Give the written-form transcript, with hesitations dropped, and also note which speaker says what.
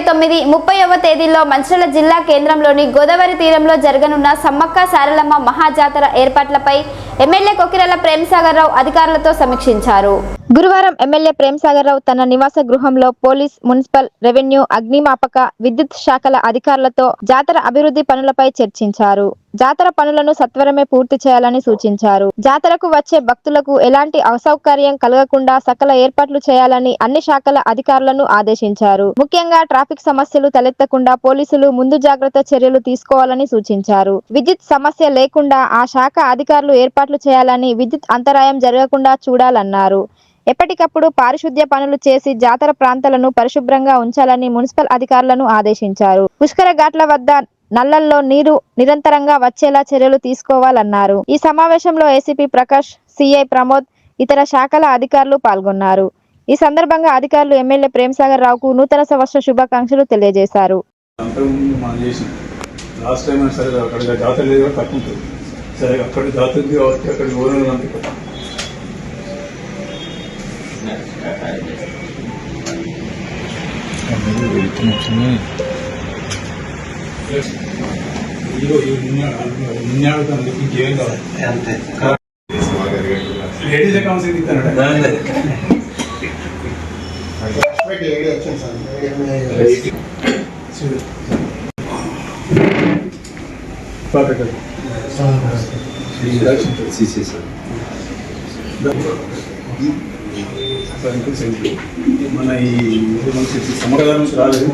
Speaker 1: 29, 30వ తేదీల్లో మంచిర్యాల జిల్లా కేంద్రంలోని గోదావరి తీరంలో జరగనున్న సమ్మక్క సారలమ్మ మహాజాతర ఏర్పాట్లపై ఎమ్మెల్యే కొకిరాల ప్రేమ్సాగర్ రావు అధికారులతో సమీక్షించారు. గురువారం ఎమ్మెల్యే ప్రేమ్సాగర్ రావు తన నివాస గృహంలో పోలీస్, మున్సిపల్, రెవెన్యూ, అగ్నిమాపక, విద్యుత్ శాఖల అధికారులతో జాతర అభివృద్ధి పనులపై చర్చించారు. జాతర పనులను సత్వరమే పూర్తి చేయాలని సూచించారు. జాతరకు వచ్చే భక్తులకు ఎలాంటి అసౌకర్యం కలగకుండా సకల ఏర్పాట్లు చేయాలని అన్ని శాఖల అధికారులను ఆదేశించారు. ముఖ్యంగా ట్రాఫిక్ సమస్యలు తలెత్తకుండా పోలీసులు ముందు జాగ్రత్త చర్యలు తీసుకోవాలని సూచించారు. విద్యుత్ సమస్య లేకుండా ఆ శాఖ అధికారులు ఏర్పాట్లు చేయాలని, విద్యుత్ అంతరాయం జరగకుండా చూడాలన్నారు. ఎప్పటికప్పుడు పారిశుద్ధ్య పనులు చేసి జాతర ప్రాంతాలను పరిశుభ్రంగా ఉంచాలని మున్సిపల్ అధికారులను ఆదేశించారు. పుష్కర ఘాట్ల వద్ద నల్లల్లో నీరు నిరంతరంగా వచ్చేలా చర్యలు తీసుకోవాలన్నారు. ఈ సమావేశంలో ఏసీపీ ప్రకాష్, సిఐ ప్రమోద్, ఇతర శాఖల అధికారులు పాల్గొన్నారు. ఈ సందర్భంగా అధికారులు ఎమ్మెల్యే ప్రేమ్సాగర్ రావుకు నూతన సంవత్సర శుభాకాంక్షలు తెలియజేశారు.
Speaker 2: మన ఈ సమాధానం రాలేదు.